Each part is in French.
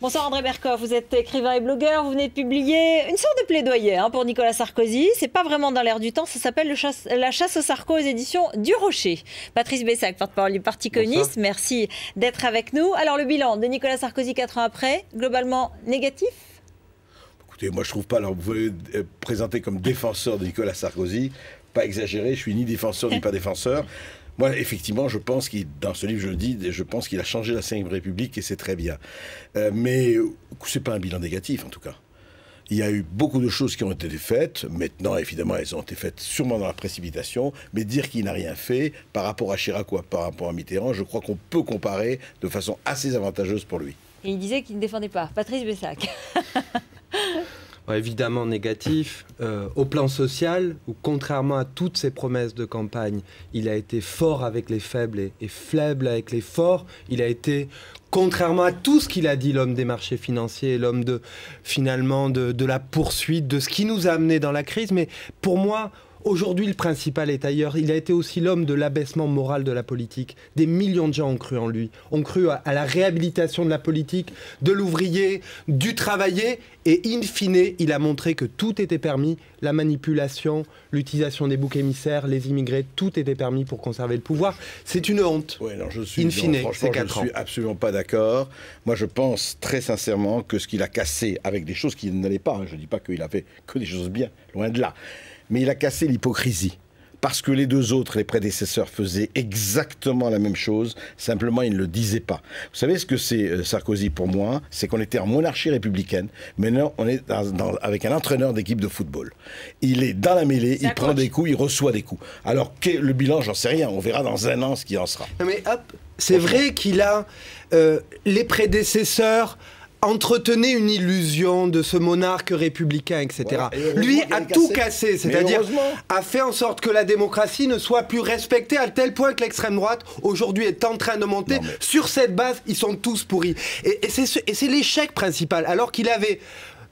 Bonsoir André Berkoff, vous êtes écrivain et blogueur, vous venez de publier une sorte de plaidoyer pour Nicolas Sarkozy. C'est pas vraiment dans l'air du temps, ça s'appelle La chasse aux Sarko aux éditions du Rocher. Patrice Bessac, porte-parole du Parti communiste, merci d'être avec nous. Alors le bilan de Nicolas Sarkozy 4 ans après, globalement négatif? Écoutez, moi je trouve pas, alors vous pouvez présenter comme défenseur de Nicolas Sarkozy, pas exagéré, je suis ni défenseur ni pas défenseur. Moi, effectivement, je pense qu'il, dans ce livre, je le dis, je pense qu'il a changé la Ve République et c'est très bien. Mais c'est pas un bilan négatif, en tout cas. Il y a eu beaucoup de choses qui ont été faites. Maintenant, évidemment, elles ont été faites sûrement dans la précipitation. Mais dire qu'il n'a rien fait par rapport à Chirac ou par rapport à Mitterrand, je crois qu'on peut comparer de façon assez avantageuse pour lui. Et il disait qu'il ne défendait pas. Patrice Bessac. Évidemment négatif. Au plan social, où contrairement à toutes ses promesses de campagne, il a été fort avec les faibles et faible avec les forts. Il a été, contrairement à tout ce qu'il a dit, l'homme des marchés financiers, l'homme finalement de la poursuite, de ce qui nous a amené dans la crise. Mais pour moi, aujourd'hui, le principal est ailleurs. Il a été aussi l'homme de l'abaissement moral de la politique. Des millions de gens ont cru en lui, ont cru à la réhabilitation de la politique, de l'ouvrier, du travaillé. Et in fine, il a montré que tout était permis, la manipulation, l'utilisation des boucs émissaires, les immigrés, tout était permis pour conserver le pouvoir. C'est une honte. Ouais, non, je suis, in fine, franchement, je ne suis absolument pas d'accord. Moi, je pense très sincèrement que ce qu'il a cassé avec des choses qui n'allaient pas, je ne dis pas qu'il a fait que des choses bien, loin de là, mais il a cassé l'hypocrisie. Parce que les deux autres, les prédécesseurs, faisaient exactement la même chose, simplement ils ne le disaient pas. Vous savez ce que c'est Sarkozy pour moi? C'est qu'on était en monarchie républicaine, maintenant on est avec un entraîneur d'équipe de football. Il est dans la mêlée, il prend des coups, il reçoit des coups. Alors le bilan, j'en sais rien, on verra dans un an ce qu'il en sera. Mais hop, c'est vrai qu'il a les prédécesseurs entretenait une illusion de ce monarque républicain, etc. Voilà. Lui a tout cassé, c'est-à-dire a fait en sorte que la démocratie ne soit plus respectée à tel point que l'extrême droite, aujourd'hui, est en train de monter. Sur cette base, ils sont tous pourris. Et c'est l'échec principal. Alors qu'il avait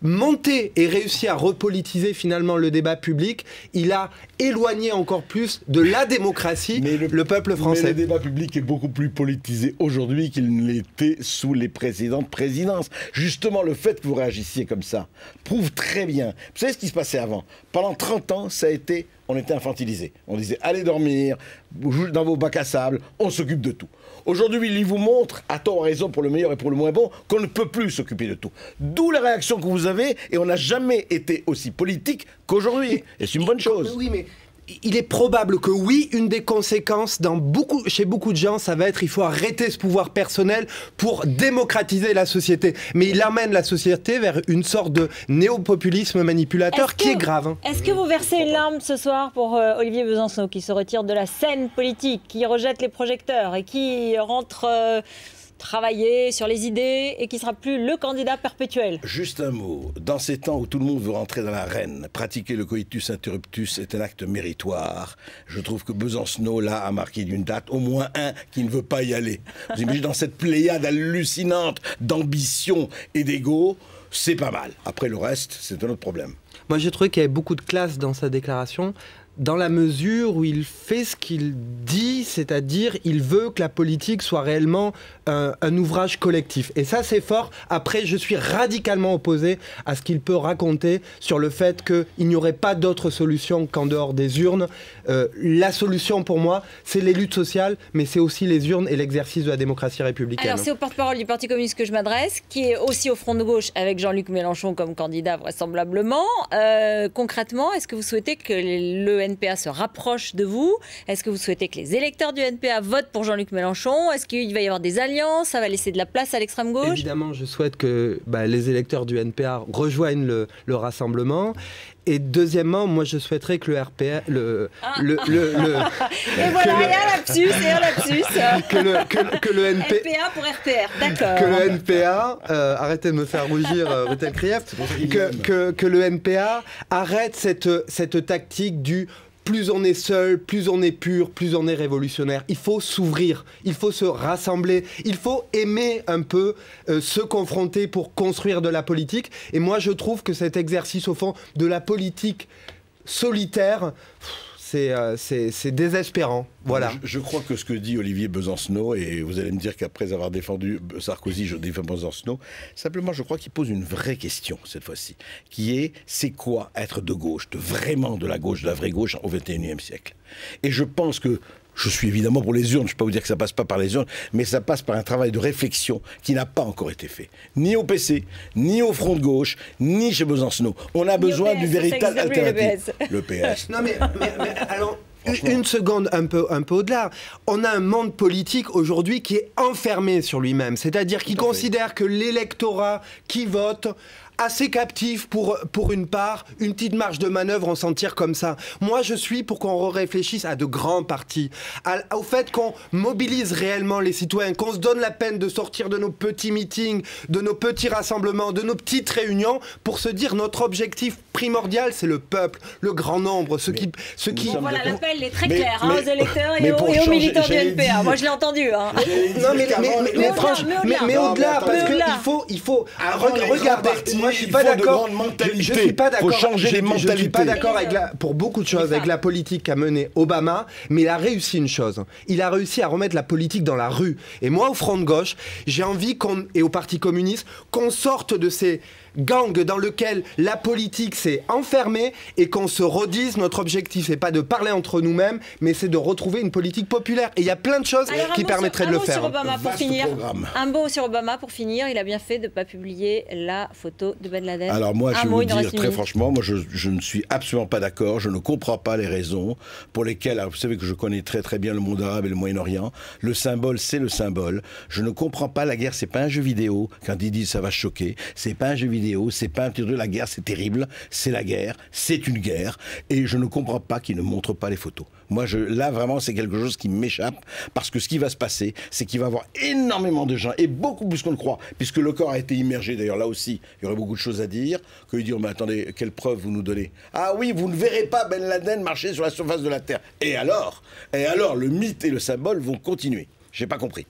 monté et réussi à repolitiser finalement le débat public, il a éloigné encore plus de la démocratie le peuple français. Mais le débat public est beaucoup plus politisé aujourd'hui qu'il ne l'était sous les précédentes présidences. Justement, le fait que vous réagissiez comme ça prouve très bien. Vous savez ce qui se passait avant? Pendant 30 ans, on était infantilisés. On disait, allez dormir, dans vos bacs à sable, on s'occupe de tout. Aujourd'hui, il vous montre, à tort ou à raison, pour le meilleur et pour le moins bon, qu'on ne peut plus s'occuper de tout. D'où la réaction que vous avez, et on n'a jamais été aussi politique qu'aujourd'hui. Et c'est une bonne chose. Oui, mais il est probable que oui, une des conséquences chez beaucoup de gens, ça va être il faut arrêter ce pouvoir personnel pour démocratiser la société. Mais il amène la société vers une sorte de néopopulisme manipulateur qui est grave. Est-ce que vous versez une larme ce soir pour Olivier Besancenot qui se retire de la scène politique, qui rejette les projecteurs et qui rentre travailler sur les idées et qui sera plus le candidat perpétuel? Juste un mot. Dans ces temps où tout le monde veut rentrer dans l'arène, pratiquer le coitus interruptus est un acte méritoire. Je trouve que Besancenot, là, a marqué d'une date au moins un qui ne veut pas y aller. Vous imaginez, dans cette pléiade hallucinante d'ambition et d'ego, c'est pas mal. Après, le reste, c'est un autre problème. Moi, j'ai trouvé qu'il y avait beaucoup de classe dans sa déclaration, dans la mesure où il fait ce qu'il dit, c'est-à-dire il veut que la politique soit réellement un ouvrage collectif. Et ça, c'est fort. Après, je suis radicalement opposé à ce qu'il peut raconter sur le fait qu'il n'y aurait pas d'autre solution qu'en dehors des urnes. La solution, pour moi, c'est les luttes sociales, mais c'est aussi les urnes et l'exercice de la démocratie républicaine. Alors, c'est au porte-parole du Parti communiste que je m'adresse, qui est aussi au front de gauche avec Jean-Luc Mélenchon comme candidat, vraisemblablement. Concrètement, est-ce que vous souhaitez que le NPA se rapproche de vous? Est-ce que vous souhaitez que les électeurs du NPA votent pour Jean-Luc Mélenchon? Est-ce qu'il va y avoir des alliances? Ça va laisser de la place à l'extrême gauche? Évidemment, je souhaite que les électeurs du NPA rejoignent le rassemblement. Et deuxièmement, moi je souhaiterais que le RPR... Et voilà, et un lapsus, que le NPA pour RPR, d'accord. Que le NPA, arrêtez de me faire rougir, Rutel Krief, que le NPA arrête cette tactique du plus on est seul, plus on est pur, plus on est révolutionnaire. Il faut s'ouvrir, il faut se rassembler, il faut aimer un peu se confronter pour construire de la politique. Et moi, je trouve que cet exercice, au fond, de la politique solitaire, c'est désespérant. Voilà. Je crois que ce que dit Olivier Besancenot, et vous allez me dire qu'après avoir défendu Sarkozy, je défends Besancenot, simplement je crois qu'il pose une vraie question cette fois-ci, qui est, c'est quoi être de gauche, vraiment de la gauche, de la vraie gauche au XXIe siècle. Et je pense que je suis évidemment pour les urnes, je ne peux pas vous dire que ça passe pas par les urnes, mais ça passe par un travail de réflexion qui n'a pas encore été fait. Ni au PC, ni au Front de gauche, ni chez Besancenot. On a besoin d'une véritable alternative. Le PS. Non mais alors... Une seconde, un peu au-delà. On a un monde politique aujourd'hui qui est enfermé sur lui-même. C'est-à-dire qu'il considère que l'électorat qui vote assez captif pour une part, une petite marge de manœuvre, on s'en tire comme ça. Moi, je suis pour qu'on réfléchisse à de grands partis, au fait qu'on mobilise réellement les citoyens, qu'on se donne la peine de sortir de nos petits meetings, de nos petits rassemblements, de nos petites réunions, pour se dire notre objectif primordial, c'est le peuple, le grand nombre, ceux qui... Voilà, l'appel est très clair aux électeurs et aux militants du NPA. Moi, je l'ai entendu. Hein. Non, mais au-delà, parce qu'il faut regarder... Moi, je suis pas d'accord. Je suis pas d'accord. Faut changer les mentalités. Je suis pas d'accord pour beaucoup de choses avec la politique qu'a menée Obama, mais il a réussi une chose. Il a réussi à remettre la politique dans la rue. Et moi, au Front de gauche, j'ai envie et au Parti communiste, qu'on sorte de ces gang dans lequel la politique s'est enfermée et qu'on se redise notre objectif, c'est pas de parler entre nous-mêmes, mais c'est de retrouver une politique populaire. Et il y a plein de choses qui permettraient de le faire. Un mot sur Obama pour finir. Il a bien fait de ne pas publier la photo de Ben Laden. Alors moi, je vais vous dire très franchement, moi je ne suis absolument pas d'accord. Je ne comprends pas les raisons pour lesquelles, alors vous savez que je connais très très bien le monde arabe et le Moyen-Orient. Le symbole, c'est le symbole. Je ne comprends pas la guerre. C'est pas un jeu vidéo. Quand ils disent ça va choquer, c'est pas un jeu vidéo. C'est pas un tir de la guerre, c'est terrible, c'est la guerre, c'est une guerre, et je ne comprends pas qu'ils ne montrent pas les photos. Moi, là, vraiment, c'est quelque chose qui m'échappe, parce que ce qui va se passer, c'est qu'il va y avoir énormément de gens, et beaucoup plus qu'on le croit, puisque le corps a été immergé, d'ailleurs, là aussi, il y aurait beaucoup de choses à dire, que dire, mais attendez, quelle preuve vous nous donnez? Ah oui, vous ne verrez pas Ben Laden marcher sur la surface de la Terre. Et alors, le mythe et le symbole vont continuer. J'ai pas compris.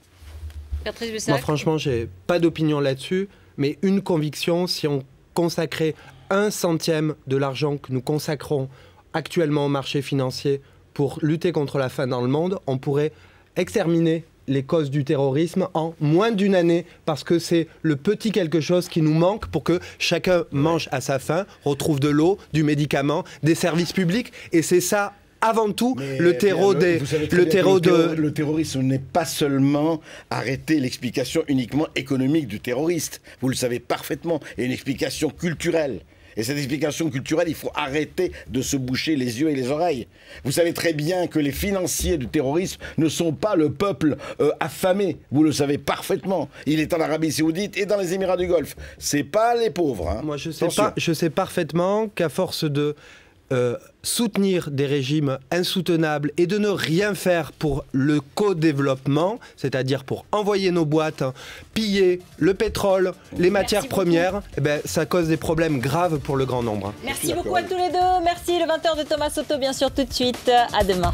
Moi, franchement, j'ai pas d'opinion là-dessus. Mais une conviction, si on consacrait 1/100 de l'argent que nous consacrons actuellement au marché financier pour lutter contre la faim dans le monde, on pourrait exterminer les causes du terrorisme en moins d'une année, parce que c'est le petit quelque chose qui nous manque pour que chacun mange à sa faim, retrouve de l'eau, du médicament, des services publics, et c'est ça avant tout le terrorisme n'est pas seulement arrêter l'explication uniquement économique du terroriste. Vous le savez parfaitement. Il y a une explication culturelle. Et cette explication culturelle, il faut arrêter de se boucher les yeux et les oreilles. Vous savez très bien que les financiers du terrorisme ne sont pas le peuple affamé. Vous le savez parfaitement. Il est en Arabie Saoudite et dans les Émirats du Golfe. C'est pas les pauvres. Hein. Moi, je sais parfaitement qu'à force de soutenir des régimes insoutenables et de ne rien faire pour le co-développement, c'est-à-dire pour envoyer nos boîtes, piller le pétrole, les matières premières, eh ben, ça cause des problèmes graves pour le grand nombre. Merci beaucoup à tous les deux. Merci, le 20h de Thomas Soto, bien sûr, tout de suite. À demain.